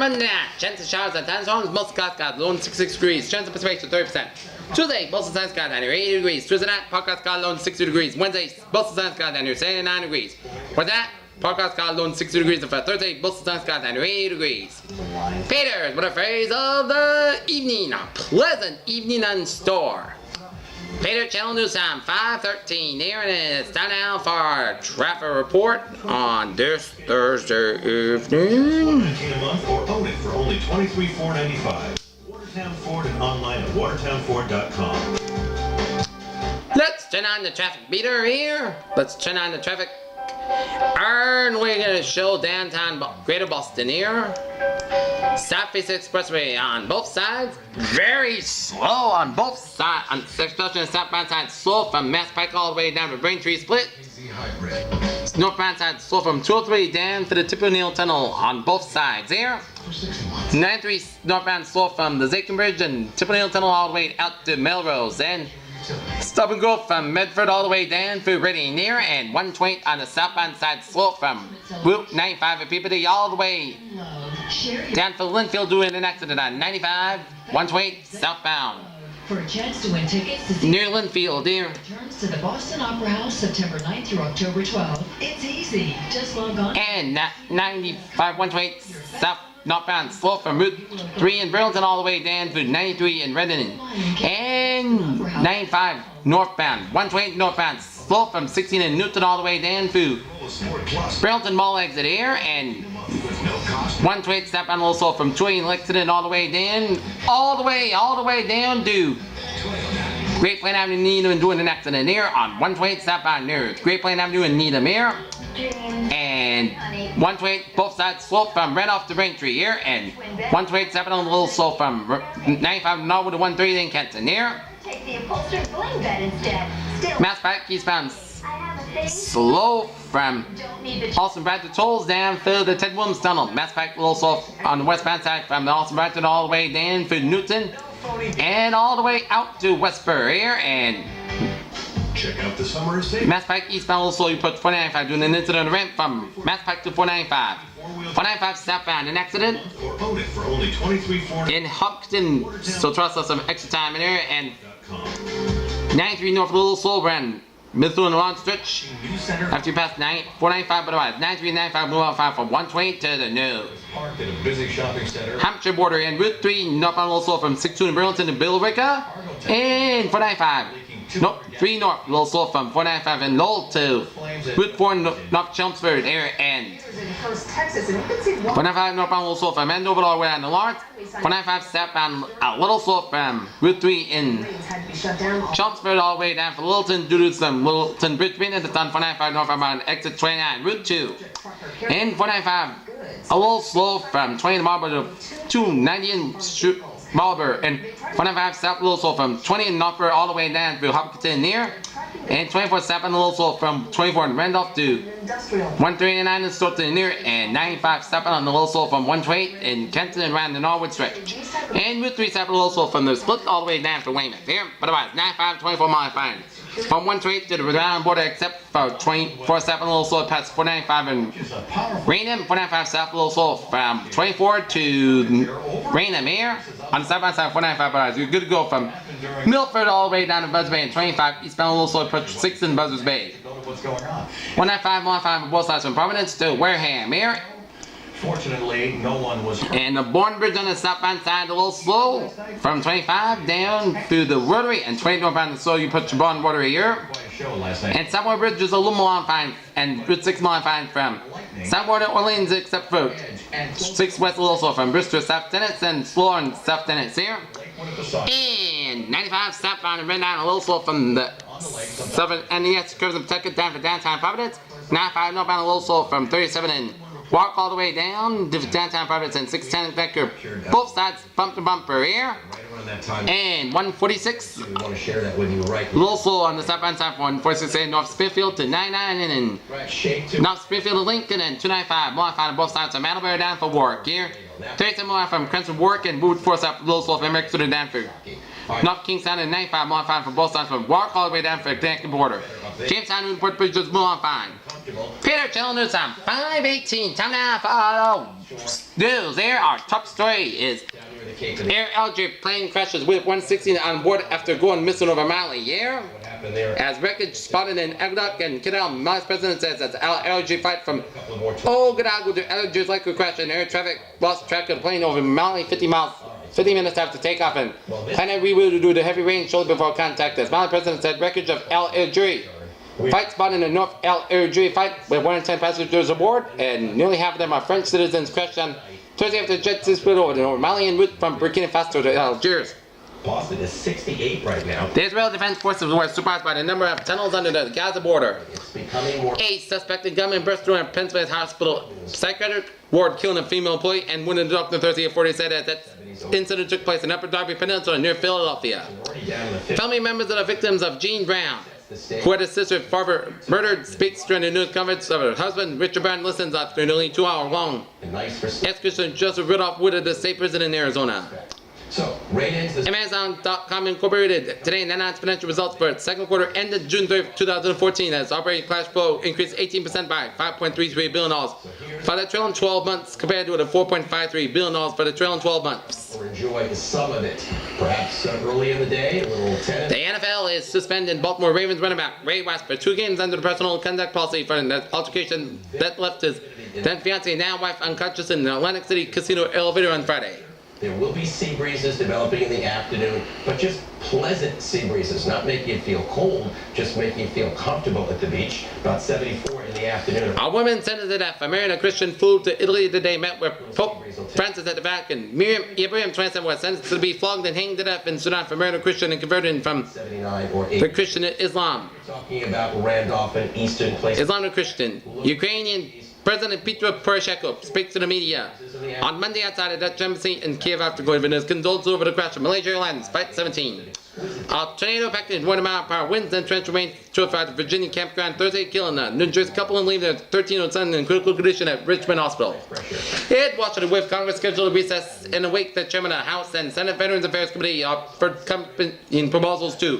Monday night, chance of showers and thunderstorms, most clouds got low 66 degrees, chance of precipitation 30%. Tuesday, most of the sun's got down here 80 degrees. Tuesday night, podcast got low 60 degrees. Wednesday, most of the sun's got down here 79 degrees. For that, podcast got low 60 degrees. And for Thursday, most of the sun's got down here 80 degrees. Peters, what a phrase of the evening, a pleasant evening in store. Peter, Channel News Time 5:13 here, and it's time now for our traffic report on this Thursday evening. Or own it for only $23,495. Watertown Ford and online at watertownford.com. Let's turn on the traffic meter here. Let's turn on the traffic. And we're going to show downtown Greater Boston here. Southeast Expressway on both sides. Very slow on both sides. On especially on the southbound side, slow from Mass Pike all the way down to Braintree Split. Northbound side, slow from 203 down to the Tip O'Neill Tunnel on both sides here. 93 northbound, slow from the Zachem Bridge and Tip O'Neill Tunnel all the way out to Melrose. And stop and go from Medford all the way down through Reading near, and 120 on the southbound side slope from Route 95 at Peabody all the way down to Linfield doing an accident on 95, 128 southbound. For a chance to win tickets to see near Linfield here. returns to the Boston Opera House September 9th through October 12th. It's easy. Just log on. And 95, 128 south. Northbound slope from Route 3 in Burlington all the way down to 93 in Redden. And 95 northbound, 128 northbound slope from 16 in Newton all the way down to Burlington Mall exit here. And 128 southbound little slope from 20 in Lexington all the way down, all the way down to Great Plain Avenue in Needham and doing an accident here on 128 southbound near Great Plain Avenue in Needham here. And 128 both sides slope from Randolph to Braintree here, and 128 7 on the little slope from 95 Norwood to 130 in Kenton here. Take the upholstered bling bed instead. Still, Mass Pike eastbound I have a thing. slow from Don't need the Austin Bradford tolls down through the Ted Williams Tunnel. Mass Pike little slope on the westbound side from the Austin Bradford all the way down through Newton and all the way out to Westbury here. And Check out the summer estate. Mass Pike eastbound also you put 495 doing an incident ramp from Mass Pike to 495. 495 southbound, an accident Or own it for only $23,495. in Hopkins, so trust us some extra time in there. And 93 North Little Soul Brand, middle and long stretch. After you pass 495, but otherwise 93 and 95 move on 5 from 120 to the new Parked at a busy shopping center. Hampshire border and Route 3 northbound Little Soul from 62 in Burlington to Billerica. And 495. Nope, 3 north, Little Slow from 495 and Lowell to Route 4 North Chelmsford area and 495 northbound Little Slow from Andover all the way down to Lawrence. 495 southbound Little Slow from Route 3 in Chelmsford all the way down for Littleton due to some Littleton Bridge maintenance. It's on 495 northbound exit 29, Route 2. And 495 a little slow from 20 to Marlboro to 290 in Marlboro, and 495 south Little Soul from 20 in Northborough all the way down through Hopkinton near, and 24 southbound Little Soul from 24 in Randolph to 139 in Stoughton near, and 95 southbound on the Little Soul from 128 in Kenton and around the Norwood stretch, and Route 3 southbound Little Soul from the Split all the way down to Weymouth here, but otherwise 95 24 mile fine from 128 to the Rhode Island border except for 24 southbound Little Soul past 495 in Raynham, 495 south Little Soul from 24 to Raynham here. On the southbound side, 495 hours. You're good to go from Milford all the way down to Buzzards Bay, and 25 eastbound Little Soul approach 6 in Buzzards Bay. 195, 105 on both sides from Providence to Wareham here. Fortunately, no one was hurt. And the Bourne Bridge on the southbound side a little slow from 25 down through the Rotary, and 20 northbound so you put your Bourne Rotary here. And Southward Bridge is a little more on fine, and Route 6 more on fine from Southward to Orleans except for 6 west a little slow from Bristol to South Tennant, and slow on South Tennant here. And 95 southbound and Red Line a little slow from the southern NES curves of Pawtucket down for downtown Providence. 95 northbound a little slow from 37 and walk all the way down to downtown Providence, and 610 vector both sides bump to bumper here. And 146 We want to share that with you right little slow on the southbound side from 146 North Smithfield to 99 and then North Smithfield to Lincoln, and 295 modified on both sides of Middlebury down for Warwick here. 37 modified from Crimson Warwick and Route 4 south little slow from Exeter down for North Kingstown, and 95 modified from both sides from Warwick all the way down for the Connecticut border. Jamestown and Port Bridge just move on fine. Peter, Channel News Time 5:18. Time now for news here, our top story is Air Alger plane crashes with 116 on board after going missing over Mali. Yeah? As wreckage spotted in Agdak and Kidal, Mali's president says that Alger flight from Ouagadougou to Alger's likely crash and air traffic lost track of the plane over Mali 50 minutes after takeoff and planned rerouted due to heavy rain shortly before contact. As Mali president said, wreckage of Al Alger flight spotted in the North Al Alger flight with 110 passengers aboard, and nearly half of them are French citizens, crashed on Thursday after the jet split over the Malian route from Burkina Faso to Algiers. Boston is 68 right now. The Israeli Defense Forces were surprised by the number of tunnels under the Gaza border. It's becoming more. A suspected gunman burst through a Pennsylvania hospital psychiatric ward, killing a female employee and wounded a doctor. Thursday at 40 said that incident took place in Upper Darby Peninsula near Philadelphia. Family members of the victims of Jean Brown, who had a sister father murdered, speaks during the news conference of her husband. Richard Brown listens after nearly 2 hours long. Ex-Christian Joseph Ridolph Wood the state prison in Arizona. So, Amazon.com Incorporated today announced financial results for its second quarter ended June 30, 2014 as operating cash flow increased 18% by $5.33 billion for the trailing 12 months compared to the $4.53 billion for the trailing 12 months. we're enjoying some of it. Perhaps early in the day, a little tennis. The NFL is suspending Baltimore Ravens running back Ray West for 2 games under the personal conduct policy for an altercation that left his then fiancee, now wife, unconscious in the Atlantic City casino elevator on Friday. There will be sea breezes developing in the afternoon, but just pleasant sea breezes, not making you feel cold, just making you feel comfortable at the beach. About 74 in the afternoon. A woman sentenced to death for marrying a Christian flew to Italy today, met with Pope Francis at the Vatican. Miriam Ibrahim 27 was sentenced to be flogged and hanged to death in Sudan for marrying a Christian and converting from 79 or 8. the Christian Islam. Talking about Randolph and Eastern places. Islam to Christian. Ukrainian President Petro Poroshenko speaks to the media on Monday outside the Dutch embassy in Kiev after giving his condolences over the crash of Malaysia Airlines Flight 17. A tornado affected 1 mile-per-hour winds and torrential rain terrified the Virginia campground Thursday, killing a New Jersey couple and leaving their 13-year-old son in critical condition at Richmond Hospital. Ed Washington with Congress scheduled a recess in the wake that Chairman of the House and Senate Veterans Affairs Committee offered in proposals to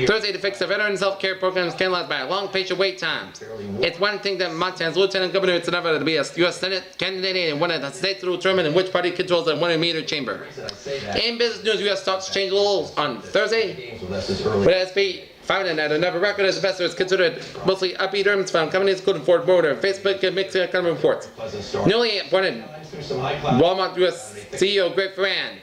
Thursday to fix the veterans health care programs scandalized by long patient wait times. It's one thing that Montana's Lieutenant Governor is never to be a U.S. Senate candidate and one of the states to determine in which party controls the 1 meter chamber. In business news, U.S. stocks changed a little on Thursday, with SP finding that another record as investors considered mostly upbeat earnings from companies including Ford Motor, Facebook, and mixed economic reports. Newly appointed Walmart U.S. CEO Greg Ferrand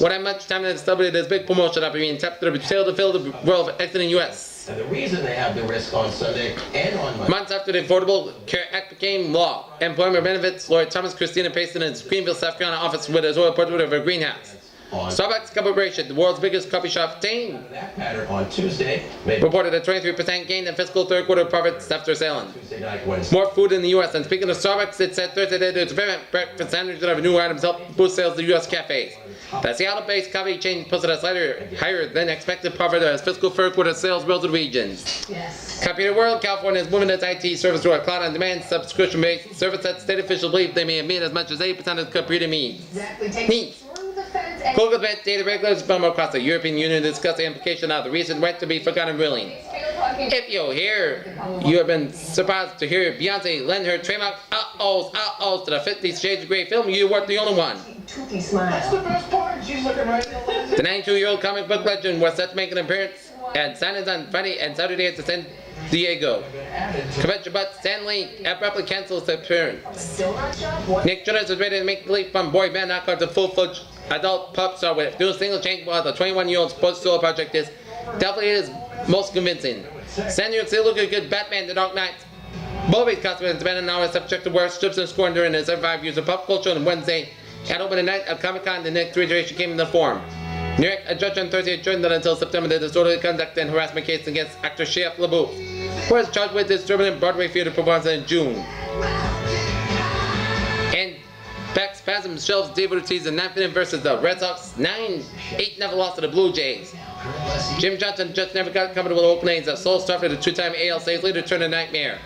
would have much time to celebrate his big promotion after being tapped to sale to fill the world of exiting U.S. And the reason they have the risk on Sunday and on Monday. Months after the Affordable Care Act became law, employment benefits lawyer Thomas Christina Payson in his Greenville, South Carolina office with his oil portrait of a greenhouse. Starbucks Corporation, the world's biggest coffee shop chain, That pattern on Tuesday, reported a 23% gain in fiscal third quarter profits after selling Tuesday night, Wednesday. more food in the U.S. And speaking of Starbucks, it said Thursday that its variant breakfast sandwich and other new items helped boost sales to U.S. cafes. The Seattle-based coffee chain posted a slightly higher than expected profit as fiscal third quarter sales rose to regions. Yes. Computer World, California is moving its IT service to a cloud-on-demand subscription-based service that state officials believe they may have made as much as 80% of computer needs. Exactly. Google met data regulators from across the European Union to discuss the implication of the recent right to be forgotten ruling. If you're here, you have been surprised to hear Beyonce lend her trademark uh-ohs to the 50 Shades of Grey film. You weren't the only one. Toothy smile. That's the best part. She's looking right in the lens. The 92-year-old comic book legend was set to make an appearance at signings on Friday and Saturday at the San Diego convention, but Stanley abruptly cancels the appearance. Still not sure. Nick Jonas is ready to make the leap from boy band icon to full-fledged adult pop star with new single change, while the 21-year-old's post-solo project is definitely his most convincing. San Diego still look a good Batman The Dark Knight. Bobby's costume has been an hour subject to wear strips and scorn during his 75 years of pop culture on Wednesday. At opening night of Comic-Con, the next reiteration came in the form. New York, a judge on Thursday adjourned that until September the disorderly conduct and harassment case against actor Shia LaBeouf, who was charged with disturbing Broadway theater performance in June. And back spasm shelves David Ortiz in 9th inning versus the Red Sox 9-8 loss to the Blue Jays. Jim Johnson just never got covered with Oakland A's. A sole star for the 2-time AL Saves later turned a nightmare.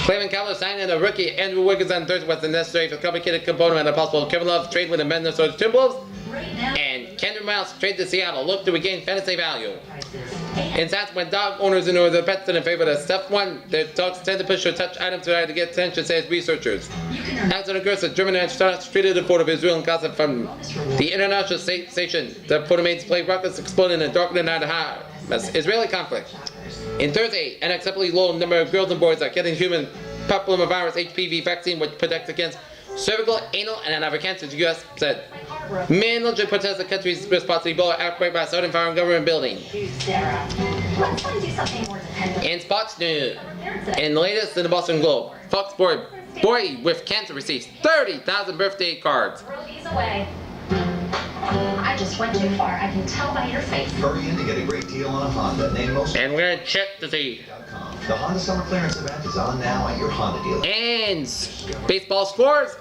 Cleveland Cavaliers signed in a rookie Andrew Wiggins on Thursday was necessary for complicated component and a possible Kevin Love trade with the Minnesota Timberwolves. And Kendrick Miles trade to Seattle look to regain fantasy value. In South, when dog owners and or their pets in favor of the stuffed one, their dogs tend to push or touch items to try to get attention, says researchers. As it occurs, a German astronaut treated a photo of Israel and Gaza from the International Space Station. The photo made display rockets exploding in a dark night of Israeli conflict. In Thursday, an acceptably low number of girls and boys are getting human papillomavirus HPV vaccine, which protects against cervical, anal, and other cancers, the U.S. said. Military protest the country's response to Ebola outbreak by southern foreign government building. In sports news, in the latest in the Boston Globe, Fox boy with cancer receives 30,000 birthday cards. I just went too far. I can tell by your face. Hurry in to get a great deal on a Honda. Name most. And we're gonna check to see. The Honda Summer Clearance event is on now at your Honda dealer. And baseball scores.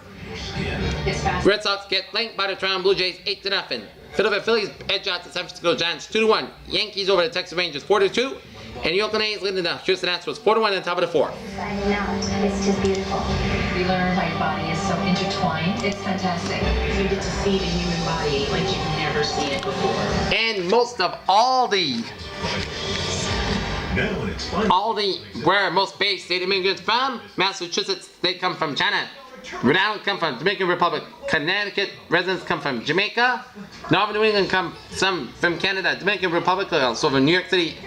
Red Sox get blanked by the Toronto Blue Jays 8-0. Philadelphia Phillies edge out the San Francisco Giants 2-1. Yankees over the Texas Rangers 4-2. And the Oakland A's leading the Houston Astros 4-1 on top of the fourth. I know. It's just beautiful. We learn how your body is so intertwined. It's fantastic. You get to see the human body like you've never seen it before. And most of Aldi, where most Bay State immigrants from, Massachusetts, they come from China. Rhode Island come from Dominican Republic. Connecticut residents come from Jamaica. Northern New England come some from Canada, Dominican Republic, also from New York City.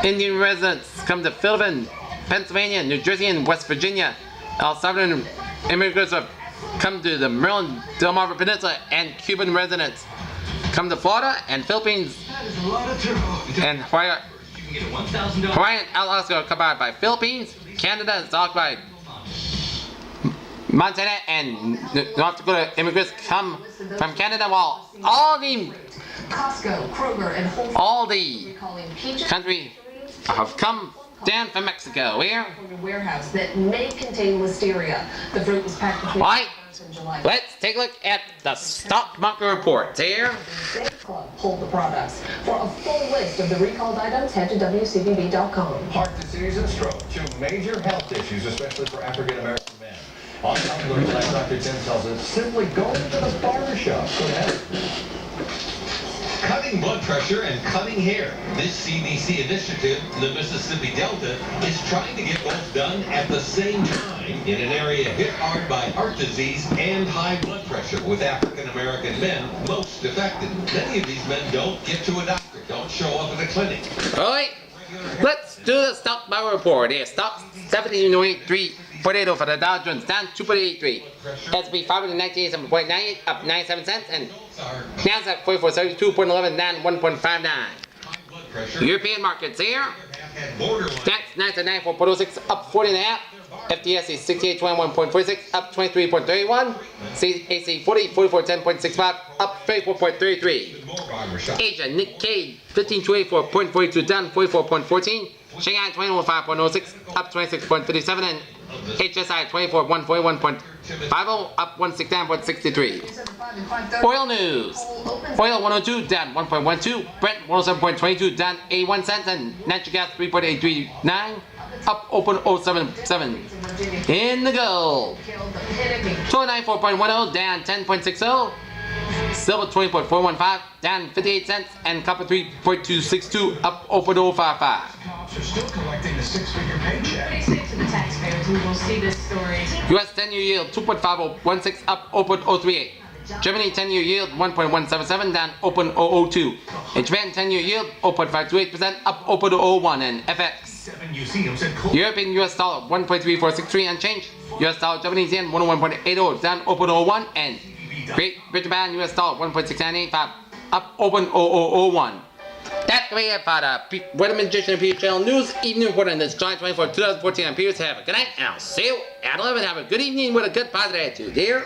Indian residents come to Philadelphia, Pennsylvania, New Jersey, and West Virginia. El Salvadoran immigrants have come to the Maryland, Delmarva Peninsula, and Cuban residents come to Florida and Philippines and Hawaii. Hawaii and Alaska are occupied by Philippines. Canada is occupied. Montana and North Dakota immigrants come from Canada, while all the country have come down from Mexico. Where? Warehouse that may contain listeria. The fruit was packed between July. Let's take a look at the stock market report here. Sam's Club pulled the products. For a full list of the recalled items, head to WCBB.com. Heart disease and stroke, two major health issues, especially for African American men. On popular tonight, Dr. Tim tells us simply go to the barber shop. Go ahead. Cutting blood pressure and cutting hair. This CDC initiative, the Mississippi Delta, is trying to get both done at the same time in an area hit hard by heart disease and high blood pressure, with African American men most affected. Many of these men don't get to a doctor, don't show up at a clinic. All right, let's do the stock market report here. Stock 17.83. Potato for the Dow Jones down 2.83. S&P 598.98 up 97 cents, and Nasdaq 4472.11 down 1.59. European markets here. DAX 994.06 up 40.5. FTSE 6821.46 up 23.31. CAC 4410.65 up 34.33. Asia Nikkei 15284.42 down 44.14. Shanghai 2105.06 up 26.37, and HSI 24141.50 up 169.63. Oil news. Oil 102 down 1.12. Brent 107.22 down 81 cents, and natural gas 3.839 up 0.077. In the gold, 294.10 down 10.60. Silver 20.415 down 58 cents, and copper 3.262 up 0.055. You're still collecting the six-figure paycheck. Pretty safe to the taxpayers who will see this story. US 10-year yield 2.5016 up 0.038. Germany 10-year yield 1.177 down 0.002. In Japan 10-year yield 0.528% up 0.01, and FX. European US dollar 1.3463 unchanged. US dollar Japanese yen 101.80 down 0.01, and Great Britain US dollar 1.6985 up 0.0001. That's the way I thought Weather Magician and Peter Channel News Evening Report on this July 24, 2014. I'm Peter. Have a good night, and I'll see you at 11. Have a good evening with a good positive attitude. Here.